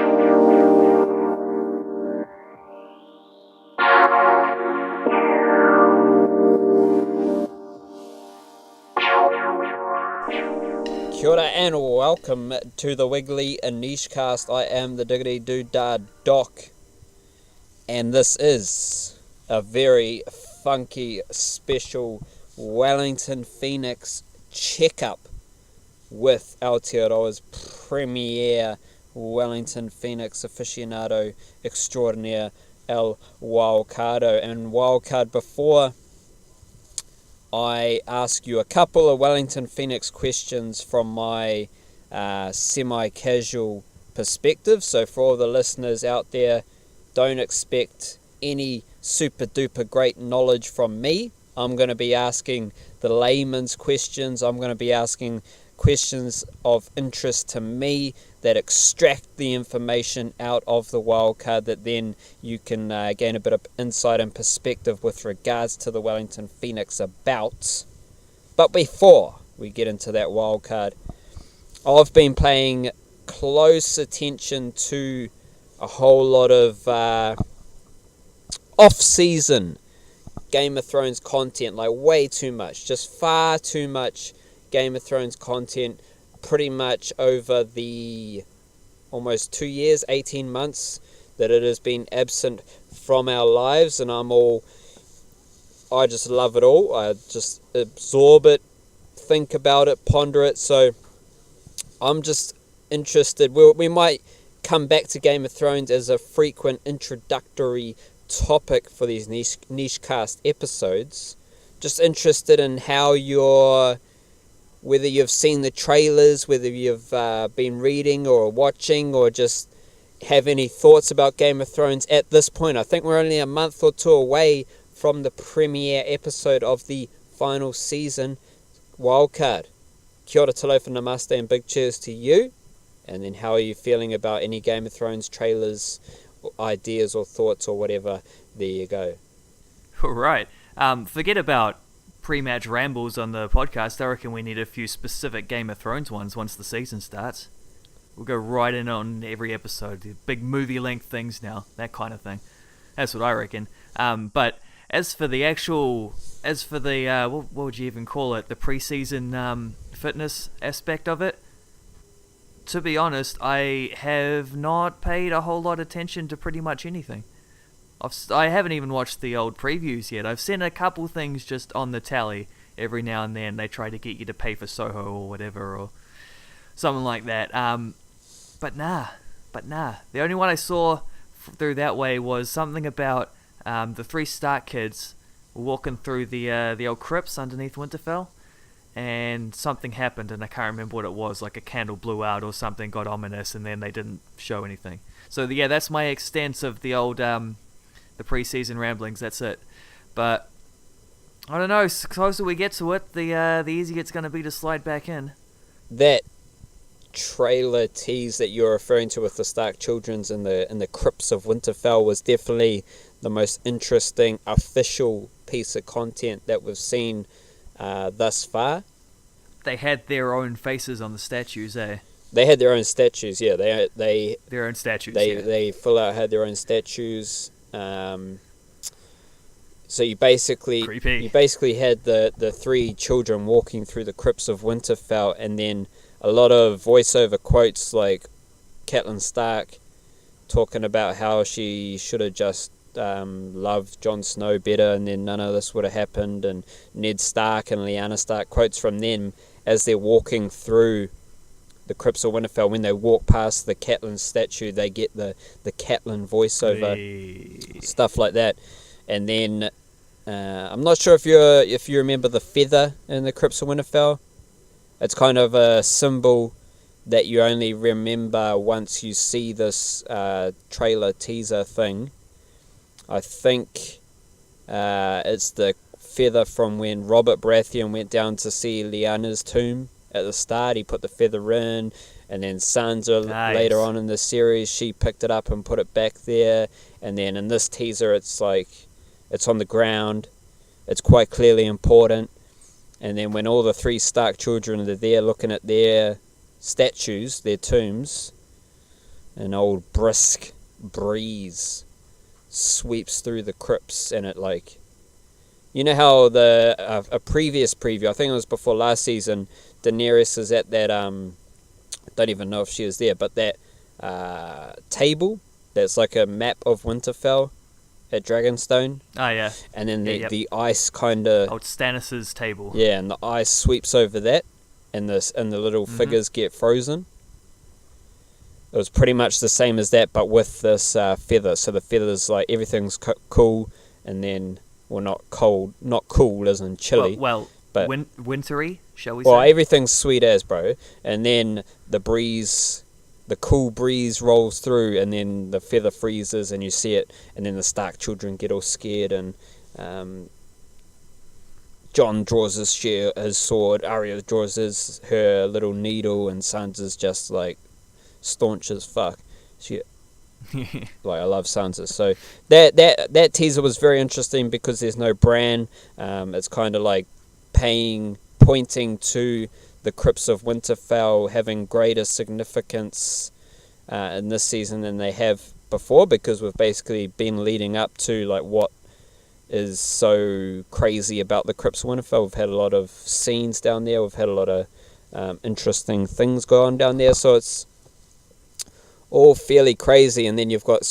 Kia ora and welcome to the Welly Nix cast. I am the Diggity Doodah Doc, and this is a very funky, special Wellington Phoenix checkup with Aotearoa's premier Wellington Phoenix aficionado extraordinaire, El Wildcardo. And Wildcard, before I ask you a couple of Wellington Phoenix questions from my semi-casual perspective. So for all the listeners out there, don't expect any super duper great knowledge from me. I'm going to be asking the layman's questions. I'm going to be asking questions of interest to me that extract the information out of the wildcard that then you can gain a bit of insight and perspective with regards to the Wellington Phoenix about. But before we get into that wildcard, I've been paying close attention to a whole lot of off-season Game of Thrones content, like way too much, just far too much Game of Thrones content, pretty much over the almost 2 years, 18 months that it has been absent from our lives, and I just love it all. I just absorb it, think about it, ponder it. So I'm just interested. We might come back to Game of Thrones as a frequent introductory topic for these niche cast episodes. Just interested in how whether you've seen the trailers, whether you've been reading or watching, or just have any thoughts about Game of Thrones at this point. I think we're only a month or two away from the premiere episode of the final season. Wildcard. Kia ora, talofa, namaste, and big cheers to you. And then how are you feeling about any Game of Thrones trailers, or ideas or thoughts or whatever? There you go. All right. Forget about pre-match rambles on the podcast. I reckon we need a few specific Game of Thrones ones once the season starts. We'll go right in on every episode. The big movie-length things now, that kind of thing. That's what I reckon. But as for the what would you even call it? The pre-season fitness aspect of it. To be honest, I have not paid a whole lot of attention to pretty much anything. I haven't even watched the old previews yet. I've seen a couple things just on the tally every now and then. They try to get you to pay for Soho or whatever or something like that. But nah. The only one I saw through that way was something about the 3 Stark kids walking through the old crypts underneath Winterfell, and something happened, and I can't remember what it was. Like a candle blew out or something got ominous, and then they didn't show anything. So yeah, that's my extent of the old the pre-season ramblings. That's it. But I don't know. The closer we get to it, the easier it's going to be to slide back in. That trailer tease that you're referring to with the Stark children's in the crypts of Winterfell was definitely the most interesting official piece of content that we've seen thus far. They had their own faces on the statues, eh? They had their own statues, yeah. Their own statues. They full out had their own statues. So you basically had the 3 children walking through the crypts of Winterfell, and then a lot of voiceover quotes like Catelyn Stark talking about how she should have just loved Jon Snow better, and then none of this would have happened, and Ned Stark and Lyanna Stark, quotes from them as they're walking through the crypts of Winterfell. When they walk past the Catelyn statue, they get the Catelyn voiceover, stuff like that. And then I'm not sure if you remember the feather in the crypts of Winterfell. It's kind of a symbol that you only remember once you see this trailer teaser thing. I think it's the feather from when Robert Baratheon went down to see Lyanna's tomb at the start. He put the feather in, and then Sansa later on in the series, she picked it up and put it back there. And then in this teaser, it's like it's on the ground. It's quite clearly important. And then when all the 3 Stark children are there looking at their statues, their tombs, an old brisk breeze sweeps through the crypts, and it like, you know how a previous preview, I think it was before last season, Daenerys is at that don't even know if she was there, but that table that's like a map of Winterfell at Dragonstone. Oh yeah. And then the ice kind of, old Stannis' table. Yeah, and the ice sweeps over that, and the little figures get frozen. It was pretty much the same as that, but with this feather. So the feather's like everything's cool, and then, well, not cool as in chilly. But wintry, shall we say? Well, everything's sweet as, bro. And then the cool breeze rolls through, and then the feather freezes, and you see it, and then the Stark children get all scared, and Jon draws his sword, Arya draws her little needle, and Sansa's just like staunch as fuck. Like, I love Sansa. So that teaser was very interesting because there's no Bran. It's kind of like pointing to the crypts of Winterfell having greater significance in this season than they have before, because we've basically been leading up to like what is so crazy about the crypts of Winterfell. We've had a lot of scenes down there. We've had a lot of interesting things go on down there. So it's all fairly crazy, and then you've got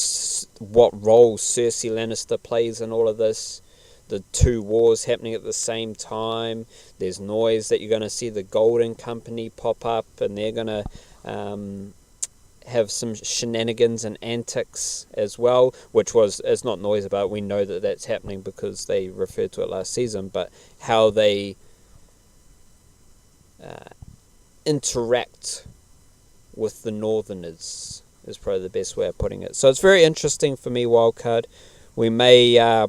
what role Cersei Lannister plays in all of this. The two wars happening at the same time. There's noise that you're going to see the Golden Company pop up, and they're going to have some shenanigans and antics as well, which it's not noise about it. We know that that's happening because they referred to it last season, but how they interact with the Northerners is probably the best way of putting it. So it's very interesting for me, Wildcard. We may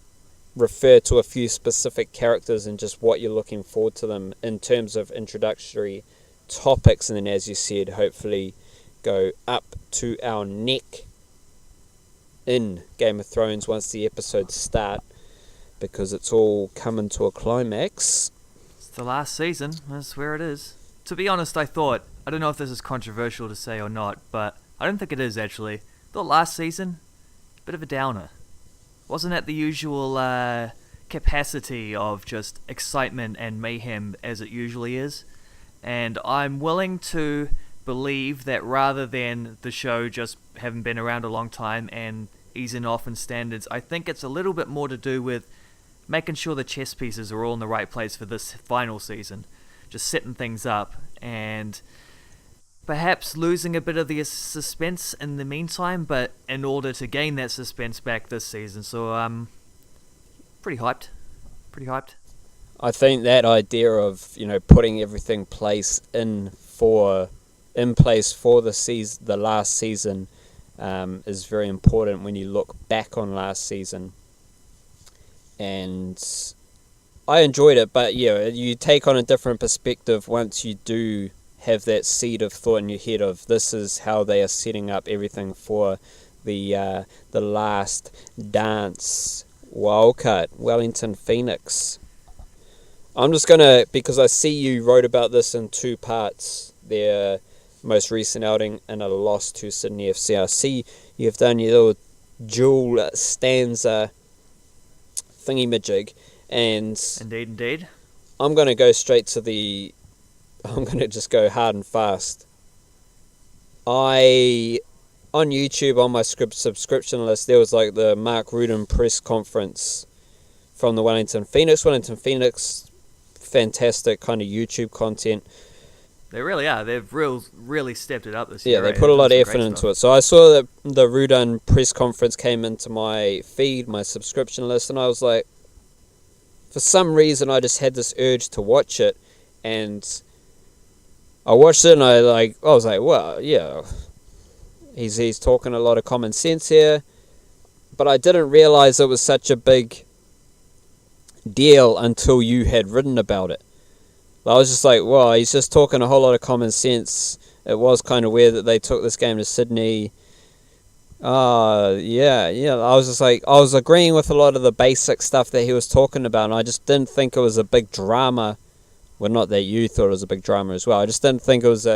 refer to a few specific characters and just what you're looking forward to them in terms of introductory topics, and then, as you said, hopefully go up to our neck in Game of Thrones once the episodes start, because it's all coming to a climax. It's the last season. That's where it is. To be honest, I don't know if this is controversial to say or not, but I don't think it is, actually. I thought last season, a bit of a downer. Wasn't at the usual capacity of just excitement and mayhem as it usually is. And I'm willing to believe that rather than the show just having been around a long time and easing off in standards, I think it's a little bit more to do with making sure the chess pieces are all in the right place for this final season. Just setting things up and perhaps losing a bit of the suspense in the meantime, but in order to gain that suspense back this season. So pretty hyped. I think that idea of, putting everything in place for the last season is very important when you look back on last season. And I enjoyed it, but you take on a different perspective once you do have that seed of thought in your head of this is how they are setting up everything for the last dance. Wildcard, Wellington Phoenix. I'm just gonna, because I see you wrote about this in two parts, their most recent outing and a loss to Sydney FC. I see you've done your little dual stanza thingy-majig, and indeed, I'm gonna go straight to I'm going to just go hard and fast. On YouTube, on my subscription list, there was like the Mark Rudan press conference from the Wellington Phoenix. Wellington Phoenix, fantastic kind of YouTube content. They really are. They've really stepped it up this year. Yeah, they put a lot of effort into it. So I saw that the Rudan press conference came into my feed, my subscription list, and I was like, for some reason, I just had this urge to watch it, and I watched it and I was like, well, yeah, he's talking a lot of common sense here, but I didn't realize it was such a big deal until you had written about it. I was just like, well, he's just talking a whole lot of common sense. It was kind of weird that they took this game to Sydney. Yeah. I was just like, I was agreeing with a lot of the basic stuff that he was talking about, and I just didn't think it was a big drama. Well, not that you thought it was a big drama as well. I just didn't think it was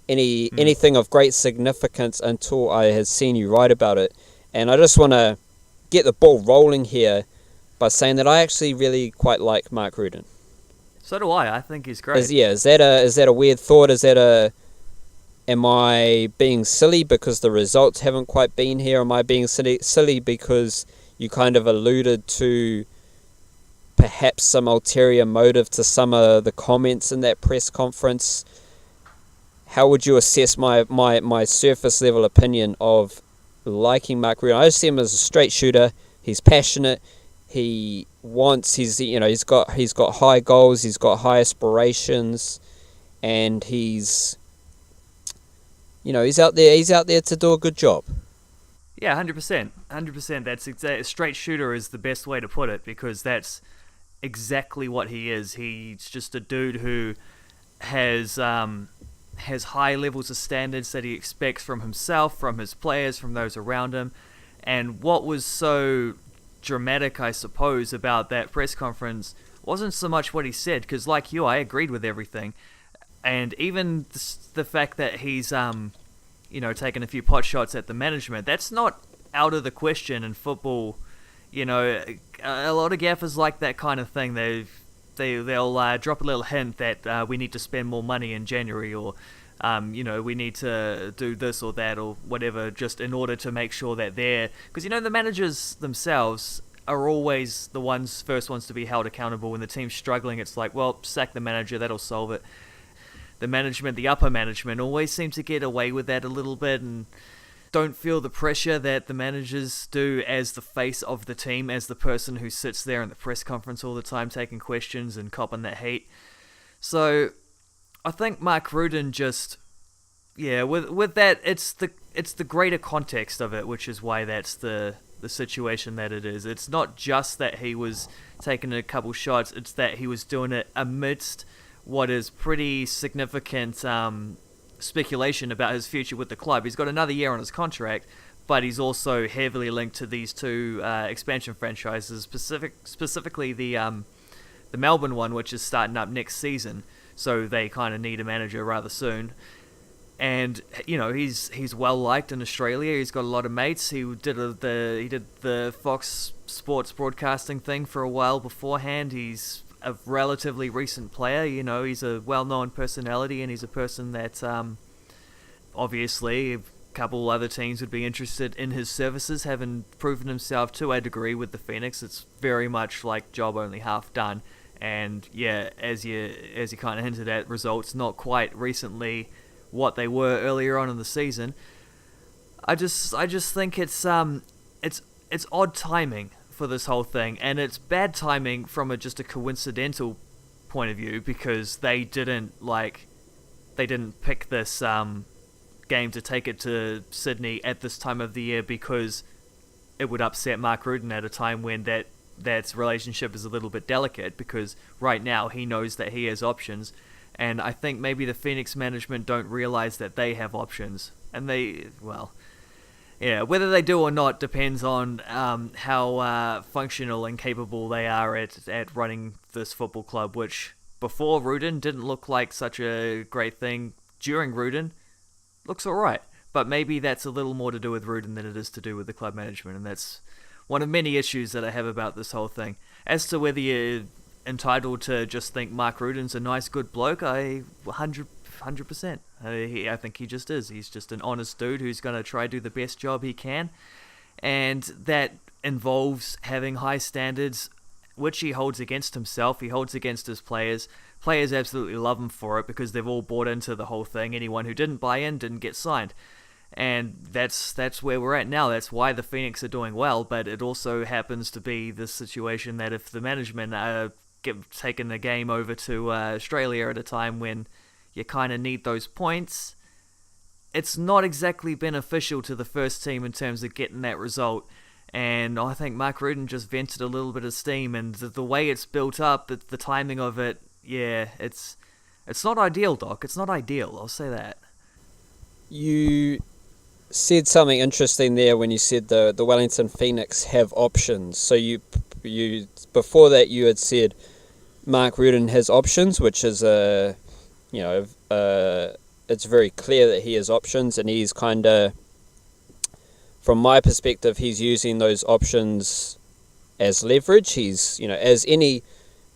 anything of great significance until I had seen you write about it. And I just want to get the ball rolling here by saying that I actually really quite like Mark Rudan. So do I. I think he's great. Is that a weird thought? Am I being silly because the results haven't quite been here? Am I being silly because you kind of alluded to perhaps some ulterior motive to some of the comments in that press conference? How would you assess my surface level opinion of liking Mark Rudan? I just see him as a straight shooter. He's passionate. He's got high goals. He's got high aspirations, and he's out there to do a good job. Yeah, 100%. That's straight shooter is the best way to put it, because that's exactly what he is. He's just a dude who has high levels of standards that he expects from himself, from his players, from those around him. And what was so dramatic, I suppose, about that press conference wasn't so much what he said, because like you, I agreed with everything. And even the fact that he's taken a few pot shots at the management, that's not out of the question in football. A lot of gaffers like that kind of thing. They'll drop a little hint that we need to spend more money in January, or we need to do this or that or whatever, just in order to make sure that they're... Because, the managers themselves are always the first ones to be held accountable. When the team's struggling, it's like, well, sack the manager, that'll solve it. The upper management, always seem to get away with that a little bit and don't feel the pressure that the managers do as the face of the team, as the person who sits there in the press conference all the time taking questions and copping that heat. So I think Mark Rudan just, with that, it's the greater context of it, which is why that's the situation that it is. It's not just that he was taking a couple shots, it's that he was doing it amidst what is pretty significant speculation about his future with the club. He's got another year on his contract, but he's also heavily linked to these two expansion franchises, specifically the Melbourne one, which is starting up next season. So they kind of need a manager rather soon. And he's well liked in Australia. He's got a lot of mates. He did the Fox Sports broadcasting thing for a while beforehand. He's a relatively recent player. He's a well-known personality, and he's a person that obviously a couple other teams would be interested in his services, having proven himself to a degree with the Phoenix. It's very much like job only half done. And yeah, as you kind of hinted at, results not quite recently what they were earlier on in the season. I just think it's odd timing for this whole thing, and it's bad timing from just a coincidental point of view, because they didn't pick this game to take it to Sydney at this time of the year because it would upset Mark Rudan at a time when that relationship is a little bit delicate, because right now he knows that he has options, and I think maybe the Phoenix management don't realize that they have options, and whether they do or not depends on how functional and capable they are at running this football club, which before Rudan didn't look like such a great thing. During Rudan, looks alright. But maybe that's a little more to do with Rudan than it is to do with the club management, and that's one of many issues that I have about this whole thing. As to whether you're entitled to just think Mark Rudan's a nice, good bloke, 100%. I think he just is. He's just an honest dude who's going to try to do the best job he can. And that involves having high standards, which he holds against himself. He holds against his players. Players absolutely love him for it because they've all bought into the whole thing. Anyone who didn't buy in didn't get signed. And that's where we're at now. That's why the Phoenix are doing well. But it also happens to be this situation that if the management taking the game over to Australia at a time when you kind of need those points, it's not exactly beneficial to the first team in terms of getting that result. And I think Mark Rudan just vented a little bit of steam, and the way it's built up, the timing of it, it's not ideal, Doc. It's not ideal, I'll say that. You said something interesting there when you said the Wellington Phoenix have options. So you before that you had said Mark Rudan has options, which is a it's very clear that he has options, and he's kind of, from my perspective, he's using those options as leverage. He's, as any,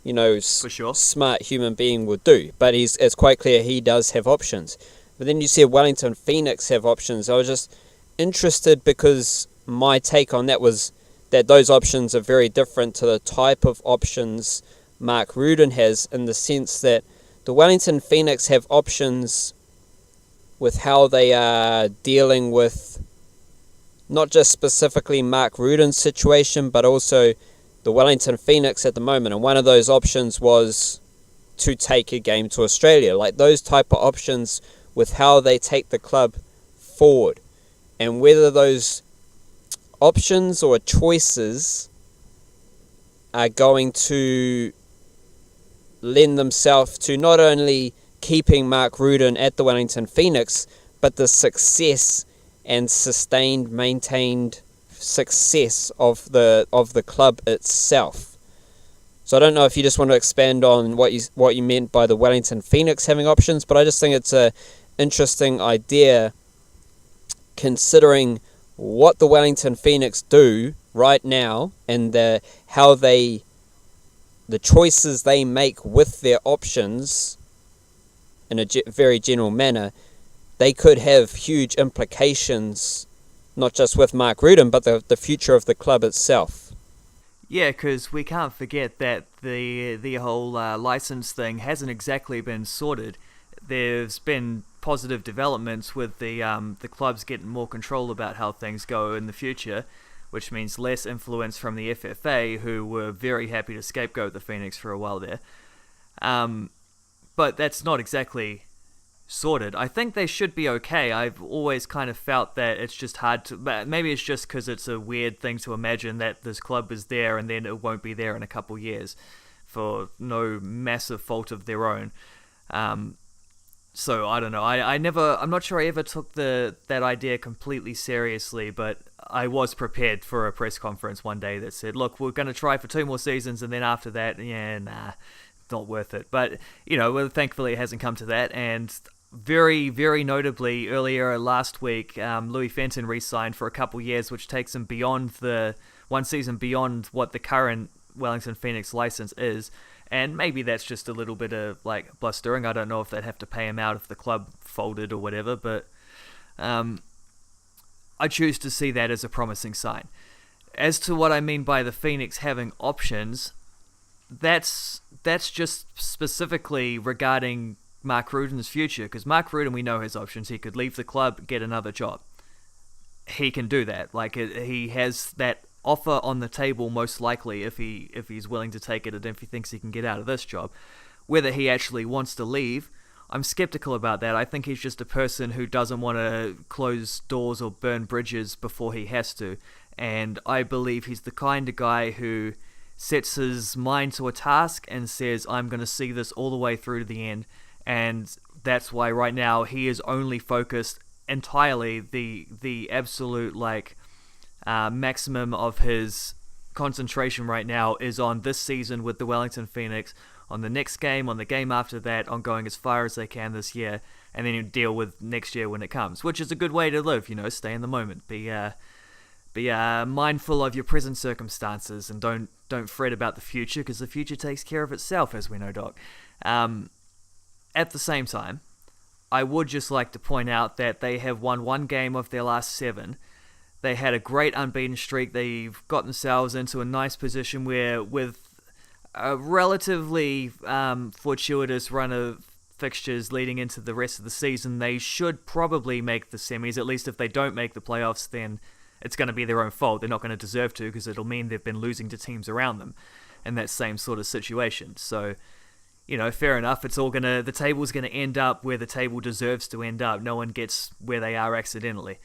For sure. smart human being would do. But it's quite clear he does have options. But then you said Wellington Phoenix have options. I was just interested because my take on that was that those options are very different to the type of options Mark Rudan has, in the sense that the Wellington Phoenix have options with how they are dealing with not just specifically Mark Rudan's situation, but also the Wellington Phoenix at the moment. And one of those options was to take a game to Australia. Like those type of options with how they take the club forward. And whether those options or choices are going to lend themselves to not only keeping Mark Rudan at the Wellington Phoenix, but the success and sustained, maintained success of the club itself. So I don't know if you just want to expand on what you meant by the Wellington Phoenix having options, but I just think it's a interesting idea, considering what the Wellington Phoenix do right now and the choices they make with their options in a very general manner. They could have huge implications, not just with Mark Rudan, but the future of the club itself. Yeah, because we can't forget that the whole license thing hasn't exactly been sorted. There's been positive developments with the clubs getting more control about how things go in the future, which means less influence from the FFA, who were very happy to scapegoat the Phoenix for a while there. But that's not exactly sorted. I think they should be okay. I've always kind of felt that it's just hard to... Maybe it's just because it's a weird thing to imagine that this club is there and then it won't be there in a couple years for no massive fault of their own. So I don't know. I'm not sure I ever took that idea completely seriously, but I was prepared for a press conference one day that said, look, we're going to try for 2 more seasons, and then after that, not worth it. But, thankfully it hasn't come to that, and very, very notably, earlier last week, Louis Fenton re-signed for a couple years, which takes him beyond one season beyond what the current Wellington Phoenix license is. And maybe that's just a little bit of blustering. I don't know if they'd have to pay him out if the club folded or whatever, but I choose to see that as a promising sign. As to what I mean by the Phoenix having options, that's just specifically regarding Mark Rudan's future, because Mark Rudan, we know his options. He could leave the club, get another job. He can do that. He has that offer on the table, most likely, if he's willing to take it and if he thinks he can get out of this job. Whether he actually wants to leave, I'm skeptical about that. I think he's just a person who doesn't want to close doors or burn bridges before he has to, and I believe he's the kind of guy who sets his mind to a task and says, I'm going to see this all the way through to the end, and that's why right now he is only focused entirely, the absolute maximum of his concentration right now is on this season with the Wellington Phoenix, on the next game, on the game after that, on going as far as they can this year, and then you deal with next year when it comes, which is a good way to live, stay in the moment, be mindful of your present circumstances, and don't fret about the future, because the future takes care of itself, as we know, Doc. At the same time, I would just like to point out that they have won 1 game of their last 7. They had a great unbeaten streak. They've got themselves into a nice position where, with a relatively fortuitous run of fixtures leading into the rest of the season, they should probably make the semis. At least if they don't make the playoffs, then it's going to be their own fault. They're not going to deserve to, because it'll mean they've been losing to teams around them in that same sort of situation. So, fair enough. The table's going to end up where the table deserves to end up. No one gets where they are accidentally.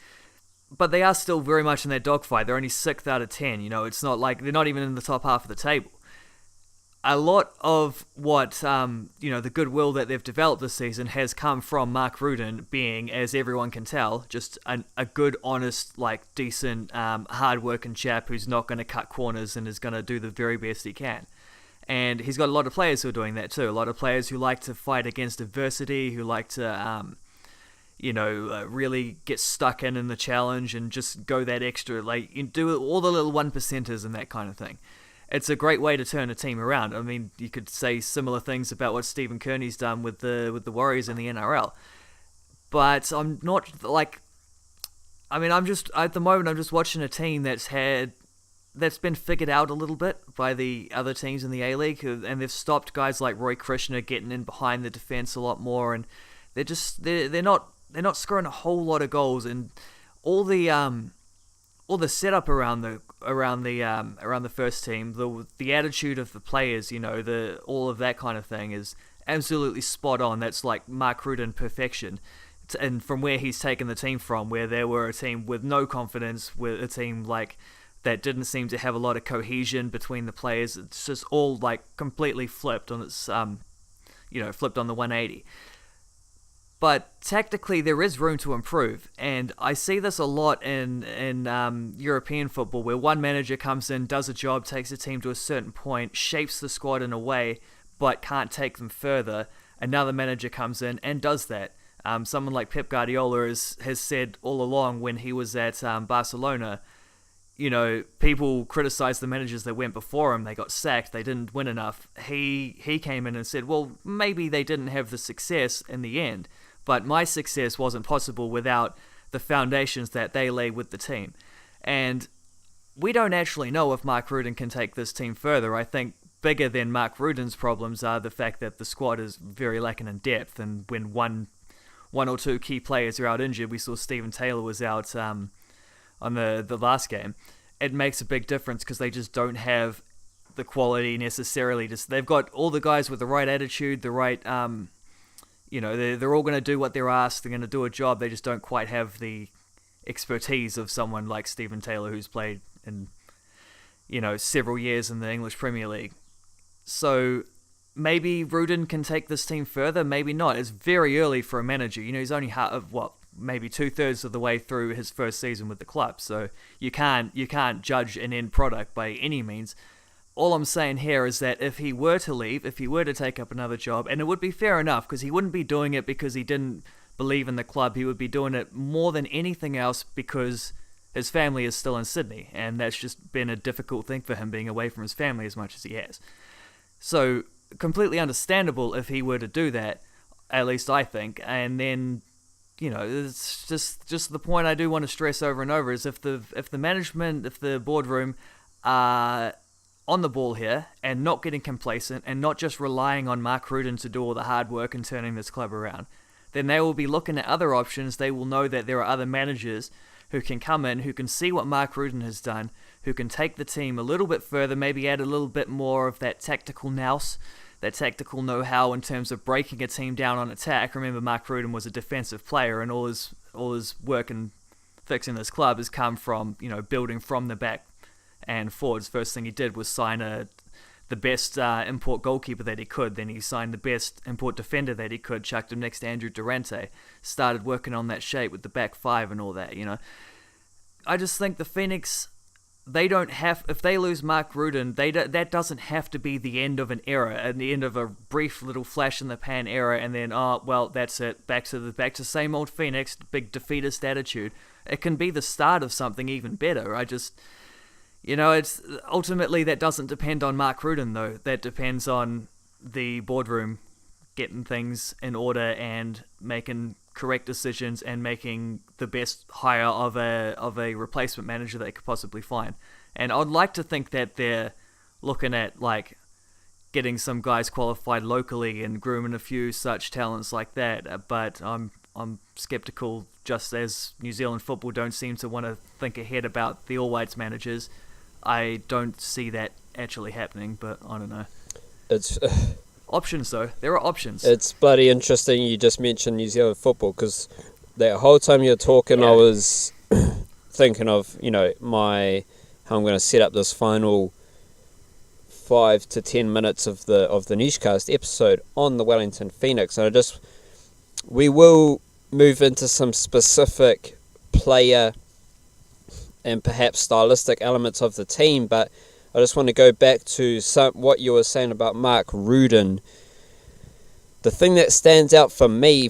But they are still very much in their dogfight. They're only 6th out of 10. It's not like they're not even in the top half of the table. A lot of what, the goodwill that they've developed this season has come from Mark Rudan being, as everyone can tell, just a good, honest, decent, hard-working chap who's not going to cut corners and is going to do the very best he can. And he's got a lot of players who are doing that too. A lot of players who like to fight against adversity, who like to really get stuck in the challenge and just go that extra, like, you do all the little 1%ers and that kind of thing. It's a great way to turn a team around. I mean, you could say similar things about what Stephen Kearney's done with the Warriors in the NRL. But I'm not, like, I mean, at the moment, I'm just watching a team that's been figured out a little bit by the other teams in the A-League, and they've stopped guys like Roy Krishna getting in behind the defense a lot more, and they're not scoring a whole lot of goals, and all the setup around the first team, the attitude of the players, all of that kind of thing is absolutely spot on. That's like Mark Rudan perfection. And from where he's taken the team from, where they were a team with no confidence, with a team like that didn't seem to have a lot of cohesion between the players, it's just all like completely flipped on its flipped on the 180. But tactically, there is room to improve, and I see this a lot in European football, where one manager comes in, does a job, takes a team to a certain point, shapes the squad in a way, but can't take them further. Another manager comes in and does that. Someone like Pep Guardiola has said all along when he was at Barcelona, people criticized the managers that went before him. They got sacked. They didn't win enough. He came in and said, well, maybe they didn't have the success in the end, but my success wasn't possible without the foundations that they laid with the team. And we don't actually know if Mark Rudan can take this team further. I think bigger than Mark Rudan's problems are the fact that the squad is very lacking in depth, and when one or two key players are out injured, we saw Stephen Taylor was out on the last game, it makes a big difference because they just don't have the quality necessarily. They've got all the guys with the right attitude, the right they're all going to do what they're asked. They're going to do a job. They just don't quite have the expertise of someone like Stephen Taylor, who's played in, several years in the English Premier League. So maybe Rudan can take this team further, maybe not. It's very early for a manager. He's only maybe 2/3 of the way through his first season with the club. So you can't judge an end product by any means. All I'm saying here is that if he were to leave, if he were to take up another job, and it would be fair enough, because he wouldn't be doing it because he didn't believe in the club. He would be doing it more than anything else because his family is still in Sydney, and that's just been a difficult thing for him, being away from his family as much as he has. So completely understandable if he were to do that, at least I think. And then, it's just the point I do want to stress over and over is if the management, if the boardroom are on the ball here and not getting complacent and not just relying on Mark Rudan to do all the hard work and turning this club around, then they will be looking at other options. They will know that there are other managers who can come in, who can see what Mark Rudan has done, who can take the team a little bit further, maybe add a little bit more of that tactical nous, that tactical know-how in terms of breaking a team down on attack. Remember, Mark Rudan was a defensive player, and all his work in fixing this club has come from building from the back and forwards. First thing he did was sign the best import goalkeeper that he could. Then he signed the best import defender that he could, chucked him next to Andrew Durante, started working on that shape with the back five and all that. I just think the Phoenix, they don't have, if they lose Mark Rudan, that doesn't have to be the end of an era, and the end of a brief little flash in the pan era, and then that's it, back to same old Phoenix, big defeatist attitude. It can be the start of something even better. It's ultimately, that doesn't depend on Mark Rudan though. That depends on the boardroom getting things in order and making correct decisions and making the best hire of a replacement manager that they could possibly find. And I'd like to think that they're looking at like getting some guys qualified locally and grooming a few such talents like that. But I'm skeptical, just as New Zealand football don't seem to want to think ahead about the All Whites managers. I don't see that actually happening, but I don't know. It's options though. There are options. It's bloody interesting you just mentioned New Zealand football, because the whole time you're talking, I was thinking of how I'm going to set up this final 5 to 10 minutes of the newscast episode on the Wellington Phoenix, and we will move into some specific player and perhaps stylistic elements of the team, but I just want to go back to what you were saying about Mark Rudan. The thing that stands out for me,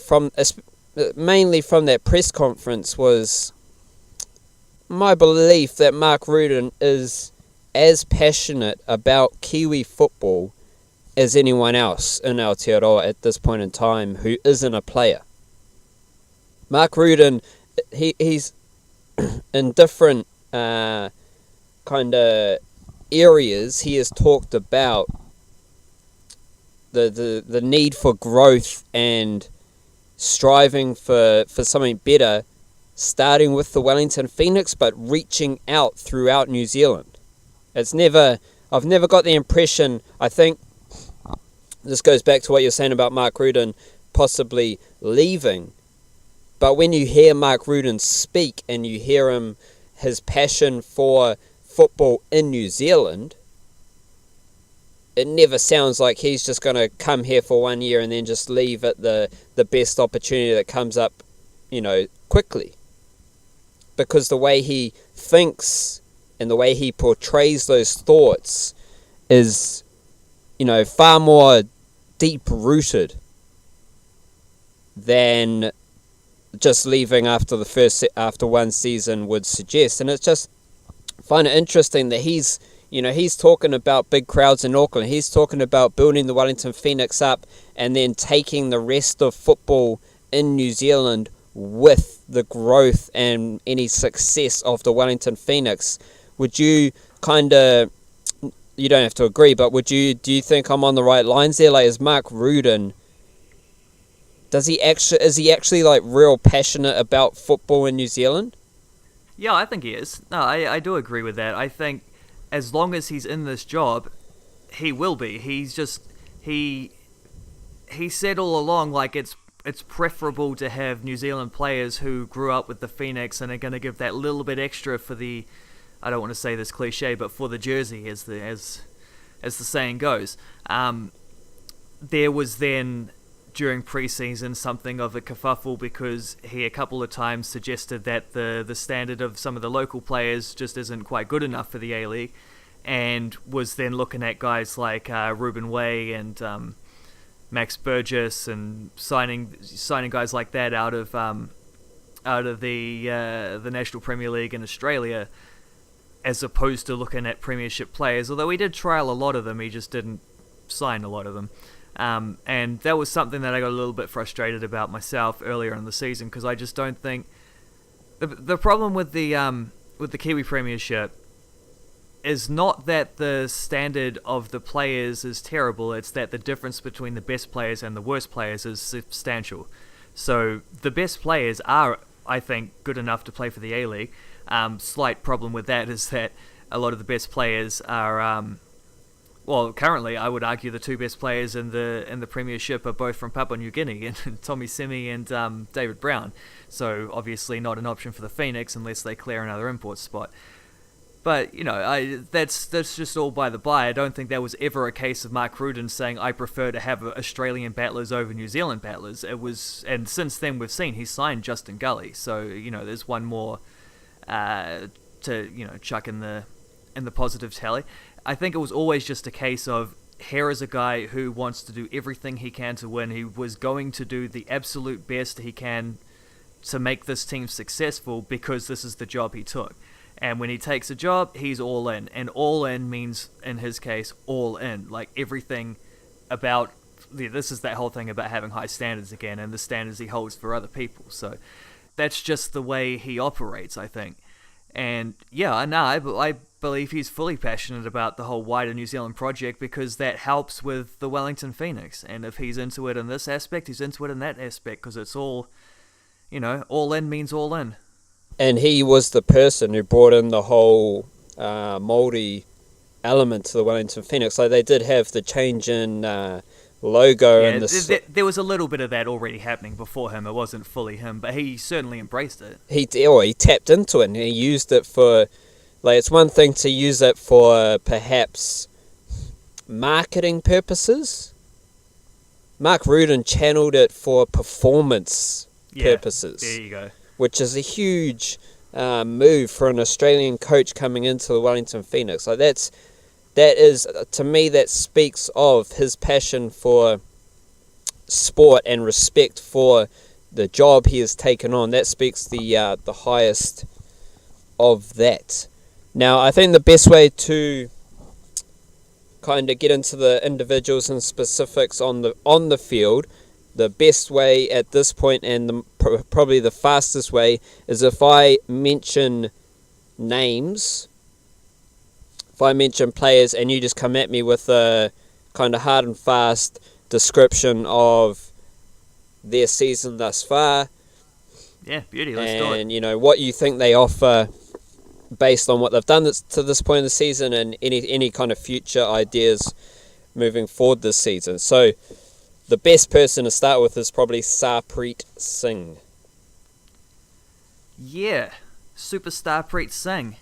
mainly from that press conference, was my belief that Mark Rudan is as passionate about Kiwi football as anyone else in Aotearoa at this point in time who isn't a player. Mark Rudan, he's in different kind of areas. He has talked about the need for growth and striving for something better, starting with the Wellington Phoenix, but reaching out throughout New Zealand. I've never got the impression, I think this goes back to what you're saying about Mark Rudan possibly leaving, but when you hear Mark Rudan speak and you hear his passion for football in New Zealand, it never sounds like he's just going to come here for 1 year and then just leave at the best opportunity that comes up, quickly. Because the way he thinks and the way he portrays those thoughts is, far more deep-rooted than just leaving after one season would suggest. And it's just, I find it interesting that he's talking about big crowds in Auckland. He's talking about building the Wellington Phoenix up and then taking the rest of football in New Zealand with the growth and any success of the Wellington Phoenix. Would you you don't have to agree, but do you think I'm on the right lines there? Like, is Mark Rudan, is he actually like real passionate about football in New Zealand? Yeah, I think he is. No, I do agree with that. I think as long as he's in this job, he will be. He's just, he said all along, like, it's preferable to have New Zealand players who grew up with the Phoenix and are going to give that little bit extra for the, I don't want to say this cliche, but for the jersey, as the saying goes. There was then, during pre-season, something of a kerfuffle because he a couple of times suggested that the standard of some of the local players just isn't quite good enough for the A-League, and was then looking at guys like Ruben Way and Max Burgess and signing guys like that out of the National Premier League in Australia, as opposed to looking at Premiership players. Although he did trial a lot of them, he just didn't sign a lot of them. And that was something that I got a little bit frustrated about myself earlier in the season, because I just don't think the problem with the Kiwi Premiership is not that the standard of the players is terrible, it's that the difference between the best players and the worst players is substantial. So the best players are, I think, good enough to play for the A-League. Slight problem with that is that a lot of the best players are, currently I would argue the two best players in the Premiership are both from Papua New Guinea, and Tommy Simi and David Brown. So obviously not an option for the Phoenix unless they clear another import spot. But, that's just all by the by. I don't think that was ever a case of Mark Rudan saying, I prefer to have Australian battlers over New Zealand battlers. It was, and since then we've seen he's signed Justin Gully. So, there's one more to, chuck in the positive tally. I think it was always just a case of, here is a guy who wants to do everything he can to win. He was going to do the absolute best he can to make this team successful because this is the job he took. And when he takes a job, he's all in. And all in means, in his case, all in. Like, everything about... This is that whole thing about having high standards again, and the standards he holds for other people. So that's just the way he operates, I think. And, yeah, no, I believe he's fully passionate about the whole wider New Zealand project, because that helps with the Wellington Phoenix. And if he's into it in this aspect, he's into it in that aspect, because it's all, all in means all in. And he was the person who brought in the whole Māori element to the Wellington Phoenix. Like, they did have the change in logo. Yeah, and there was a little bit of that already happening before him. It wasn't fully him, but he certainly embraced it. He tapped into it, and he used it for... Like, it's one thing to use it for perhaps marketing purposes. Mark Rudan channeled it for performance purposes. There you go. Which is a huge move for an Australian coach coming into the Wellington Phoenix. Like, that is, to me, that speaks of his passion for sport and respect for the job he has taken on. That speaks the highest of that. Now, I think the best way to kind of get into the individuals and specifics on the field, the best way at this point, and probably the fastest way, is if I mention names, if I mention players, and you just come at me with a kind of hard and fast description of their season thus far. Yeah, beauty. Let's do it. And what you think they offer based on what they've done to this point in the season, and any kind of future ideas moving forward this season. So the best person to start with is probably Sarpreet Singh. Yeah, superstar Preet Singh.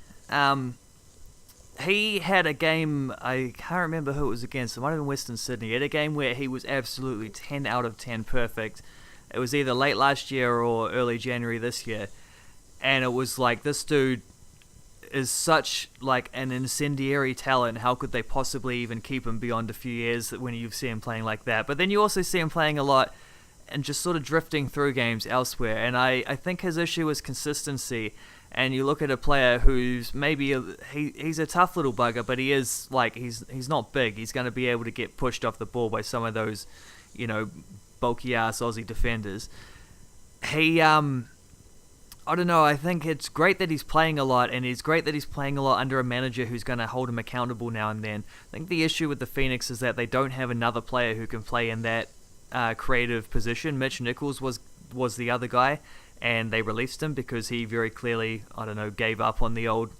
He had a game, I can't remember who it was against, it might have been Western Sydney. He had a game where he was absolutely 10 out of 10 perfect. It was either late last year or early January this year. And it was like, this dude is such like an incendiary talent. How could they possibly even keep him beyond a few years when you see him playing like that? But then you also see him playing a lot and just sort of drifting through games elsewhere. And I think his issue is consistency. And you look at a player who's maybe he's a tough little bugger, but he is like he's not big. He's going to be able to get pushed off the ball by some of those, bulky ass Aussie defenders. He I don't know. I think it's great that he's playing a lot, and it's great that he's playing a lot under a manager who's going to hold him accountable now and then. I think the issue with the Phoenix is that they don't have another player who can play in that creative position. Mitch Nichols was the other guy. And they released him because he very clearly, gave up on the old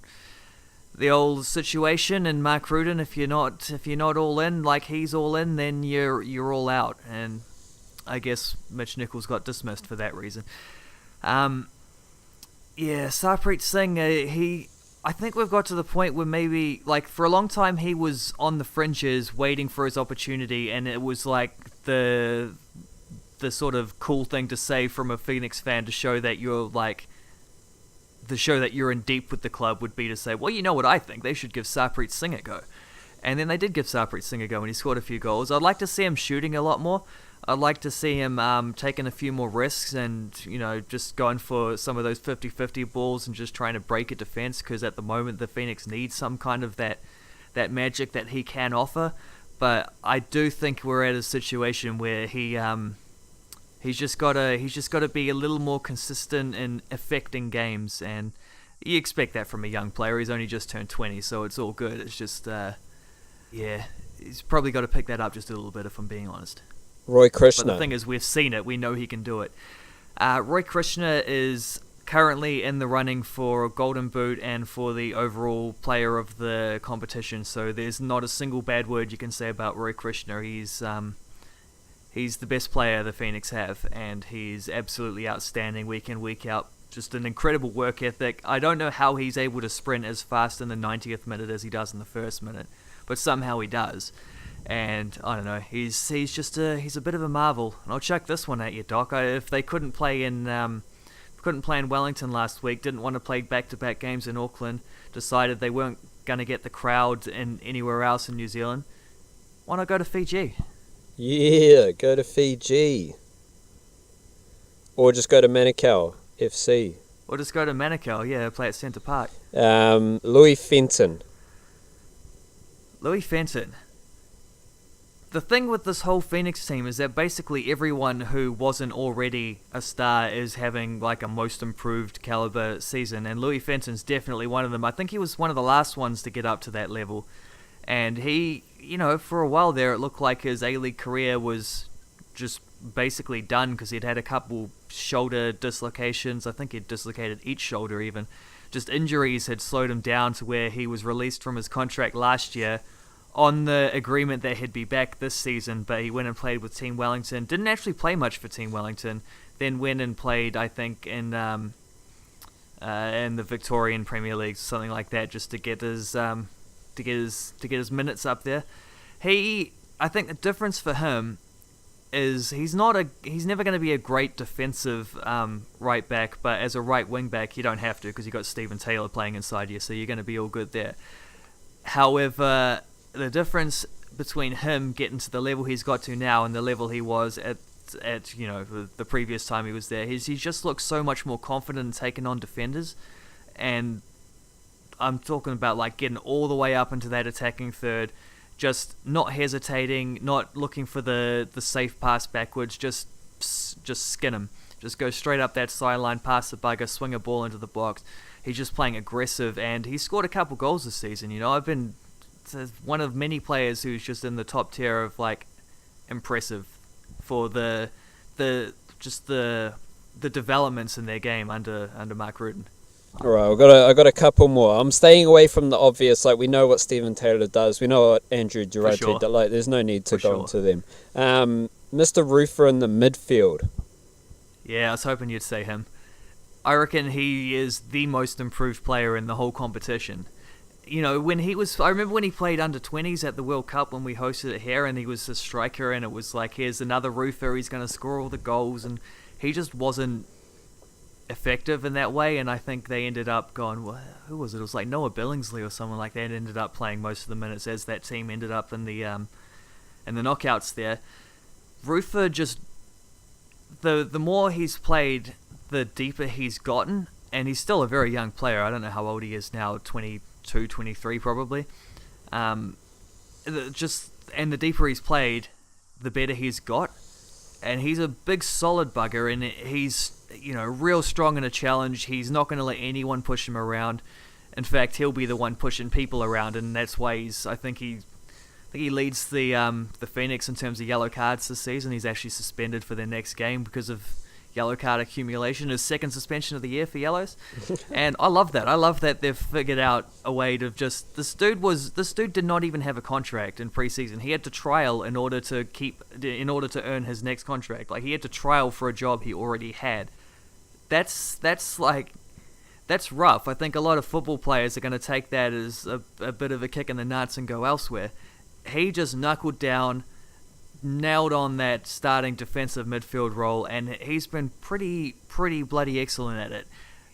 situation. And Mark Rudan, if you're not all in like he's all in, then you're all out. And I guess Mitch Nichols got dismissed for that reason. Sarpreet Singh, I think we've got to the point where maybe, like, for a long time he was on the fringes waiting for his opportunity, and it was like the sort of cool thing to say from a Phoenix fan to show that you're in deep with the club would be to say, well, you know what I think, they should give Sarpreet Singh a go. And then they did give Sarpreet Singh a go, and he scored a few goals. I'd like to see him shooting a lot more. I'd like to see him taking a few more risks and, just going for some of those 50-50 balls and just trying to break a defense, because at the moment the Phoenix needs some kind of that magic that he can offer. But I do think we're at a situation where He's just got to be a little more consistent in affecting games, and you expect that from a young player. He's only just turned 20, so it's all good. It's just, he's probably got to pick that up just a little bit, if I'm being honest. Roy Krishna. But the thing is, we've seen it. We know he can do it. Roy Krishna is currently in the running for a Golden Boot and for the overall player of the competition, so there's not a single bad word you can say about Roy Krishna. He's the best player the Phoenix have, and he's absolutely outstanding week in, week out. Just an incredible work ethic. I don't know how he's able to sprint as fast in the 90th minute as he does in the first minute, but somehow he does. And I don't know, he's a bit of a marvel. And I'll chuck this one at you, Doc. If they couldn't play in Wellington last week, didn't want to play back-to-back games in Auckland, decided they weren't going to get the crowd in anywhere else in New Zealand, why not go to Fiji? Yeah, go to Fiji. Or just go to Manukau FC. Or just go to Manukau, play at Centre Park. Louis Fenton. Louis Fenton. The thing with this whole Phoenix team is that basically everyone who wasn't already a star is having like a most improved caliber season, and Louis Fenton's definitely one of them. I think he was one of the last ones to get up to that level. And he, for a while there, it looked like his A-League career was just basically done because he'd had a couple shoulder dislocations. I think he'd dislocated each shoulder even. Just injuries had slowed him down to where he was released from his contract last year on the agreement that he'd be back this season, but he went and played with Team Wellington. Didn't actually play much for Team Wellington. Then went and played, I think, in the Victorian Premier League, something like that, just to get his minutes up there. I think the difference for him is he's never going to be a great defensive right back, but as a right wing back you don't have to, because you got Stephen Taylor playing inside you, so you're going to be all good there. However, the difference between him getting to the level he's got to now and the level he was at at the previous time he was there. He just looks so much more confident in taking on defenders, and I'm talking about like getting all the way up into that attacking third, just not hesitating, not looking for the safe pass backwards, just skin him. Just go straight up that sideline, pass the bugger, swing a ball into the box. He's just playing aggressive, and he scored a couple goals this season. I've been one of many players who's just in the top tier of like impressive for the developments in their game under Mark Rudan. All right, I got a couple more. I'm staying away from the obvious. Like, we know what Stephen Taylor does. We know what Andrew Girardi does. Like, there's no need to go into them. Mr. Rufer in the midfield. Yeah, I was hoping you'd say him. I reckon he is the most improved player in the whole competition. I remember when he played under 20s at the World Cup when we hosted it here, and he was a striker, and it was like, here's another Rufer, he's going to score all the goals, and he just wasn't effective in that way. And I think they ended up going, well, who was it? It was like Noah Billingsley or someone like that ended up playing most of the minutes as that team ended up in the knockouts there. Rufer just, the more he's played, the deeper he's gotten, and he's still a very young player. I don't know how old he is now, 22, 23 probably. And the deeper he's played, the better he's got. And he's a big solid bugger, and he's real strong in a challenge. He's not going to let anyone push him around. In fact, he'll be the one pushing people around, and that's why I think he leads the Phoenix in terms of yellow cards this season. He's actually suspended for their next game because of yellow card accumulation, his second suspension of the year for yellows. And I love that. I love that they've figured out a way to just... This dude did not even have a contract in preseason. He had to trial in order to earn his next contract. Like, he had to trial for a job he already had. That's rough. I think a lot of football players are going to take that as a bit of a kick in the nuts and go elsewhere. He just knuckled down, nailed on that starting defensive midfield role, and he's been pretty bloody excellent at it.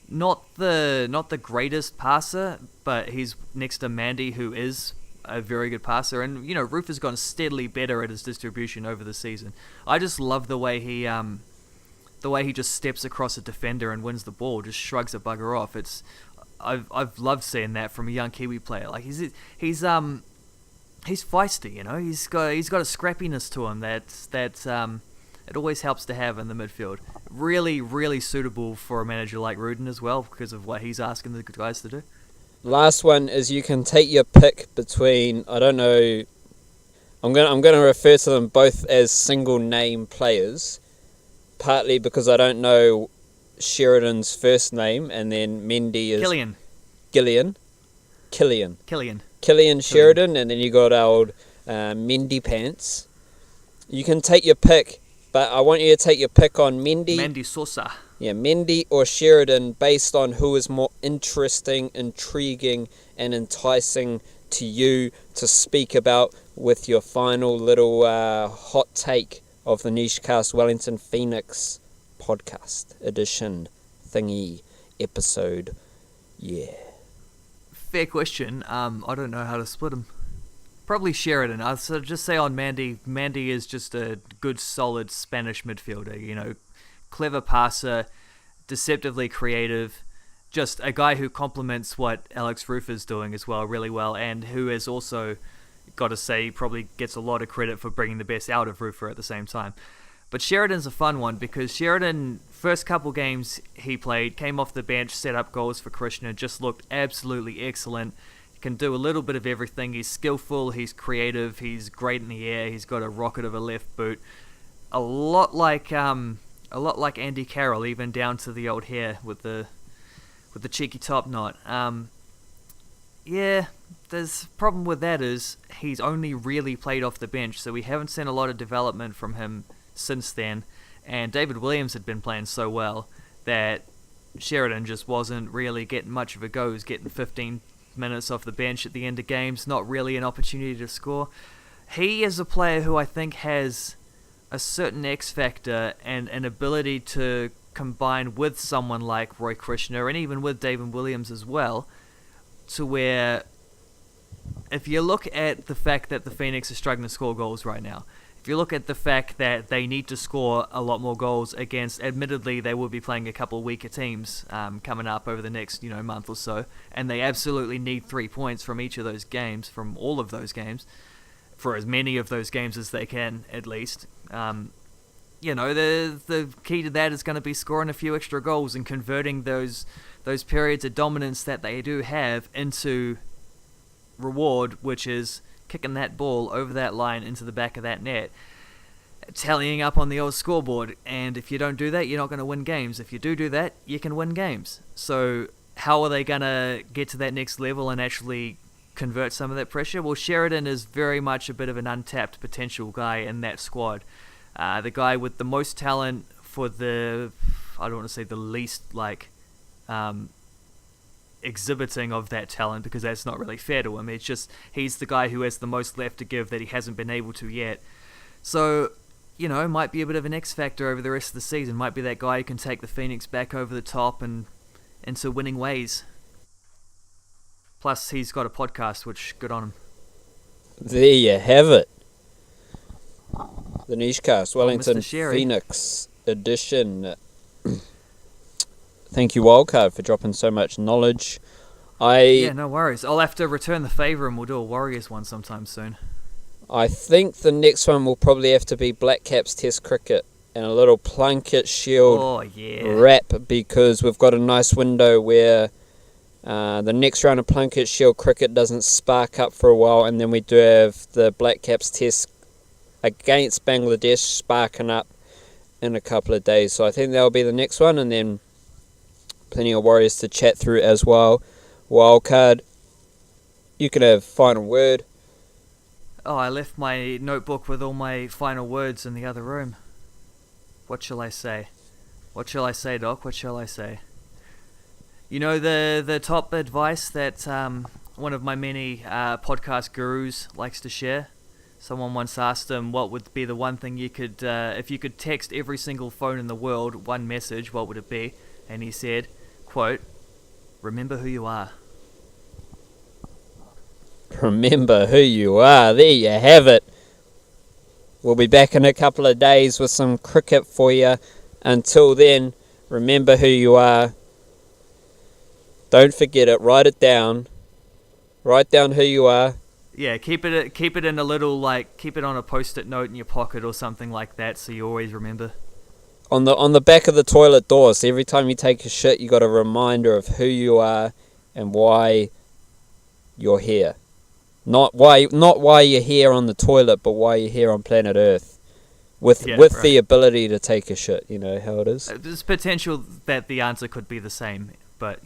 Not the greatest passer, but he's next to Mandy, who is a very good passer, and Roof has gotten steadily better at his distribution over the season. I just love the way he just steps across a defender and wins the ball, just shrugs a bugger off. I've loved seeing that from a young Kiwi player. Like, he's feisty, He's got a scrappiness to him that it always helps to have in the midfield. Really, really suitable for a manager like Rudan as well, because of what he's asking the guys to do. Last one is, you can take your pick between, I don't know, I'm going to refer to them both as single name players, partly because I don't know Sheridan's first name, and then Mendy is Killian Sheridan, and then you got old Mendy Pants. You can take your pick, but I want you to take your pick on Mendy Sosa. Yeah, Mendy or Sheridan, based on who is more interesting, intriguing, and enticing to you to speak about with your final little hot take of the Nishcast Wellington Phoenix podcast edition thingy episode. Yeah. Fair question. I don't know how to split them. Probably Sheridan. I'll just say on Mandy. Mandy is just a good, solid Spanish midfielder. Clever passer, deceptively creative, just a guy who complements what Alex Roof is doing as well, really well, and who has also, got to say, probably gets a lot of credit for bringing the best out of Roofer at the same time. But Sheridan's a fun one, because Sheridan, first couple games he played, came off the bench, set up goals for Krishna, just looked absolutely excellent. He can do a little bit of everything. He's skillful, he's creative, he's great in the air, he's got a rocket of a left boot. A lot like Andy Carroll, even down to the old hair with the cheeky top knot. Yeah, there's problem with that is he's only really played off the bench, so we haven't seen a lot of development from him since then. And David Williams had been playing so well that Sheridan just wasn't really getting much of a go. He was getting 15 minutes off the bench at the end of games, not really an opportunity to score. He is a player who I think has a certain X factor and an ability to combine with someone like Roy Krishna and even with David Williams as well, to where if you look at the fact that the Phoenix are struggling to score goals right now, if if you look at the fact that they need to score a lot more goals against, admittedly, they will be playing a couple of weaker teams coming up over the next month or so, and they absolutely need 3 points from each of those games, from all of those games, for as many of those games as they can, at least. The key to that is going to be scoring a few extra goals and converting those periods of dominance that they do have into reward, which is kicking that ball over that line into the back of that net, tallying up on the old scoreboard. And if you don't do that, you're not going to win games. If you do that, you can win games. So how are they going to get to that next level and actually convert some of that pressure? Well, Sheridan is very much a bit of an untapped potential guy in that squad. The guy with the most talent for the, I don't want to say the least exhibiting of that talent, because that's not really fair to him. It's just he's the guy who has the most left to give that he hasn't been able to yet. So, might be a bit of an X factor over the rest of the season. Might be that guy who can take the Phoenix back over the top and into winning ways. Plus, he's got a podcast, which good on him. There you have it. The Nichecast, Wellington Phoenix edition. Thank you, Wildcard, for dropping so much knowledge. Yeah, no worries. I'll have to return the favour and we'll do a Warriors one sometime soon. I think the next one will probably have to be Black Caps Test Cricket and a little Plunkett Shield wrap, because we've got a nice window where the next round of Plunkett Shield cricket doesn't spark up for a while, and then we do have the Black Caps Test against Bangladesh sparking up in a couple of days. So I think that'll be the next one, and then plenty of Warriors to chat through as well. Wildcard, you can have final word. Oh, I left my notebook with all my final words in the other room. What shall I say? What shall I say, Doc? What shall I say? The top advice that one of my many podcast gurus likes to share? Someone once asked him what would be the one thing you could, if you could text every single phone in the world one message, what would it be? And he said, quote, "Remember who you are." Remember who you are. There you have it. We'll be back in a couple of days with some cricket for you. Until then, remember who you are. Don't forget it. Write it down. Write down who you are. Yeah, keep it in a little, keep it on a post-it note in your pocket or something like that, so you always remember. On the back of the toilet door, so every time you take a shit, you got a reminder of who you are and why you're here. Not why you're here on the toilet, but why you're here on planet Earth. With the ability to take a shit, you know how it is. There's potential that the answer could be the same, but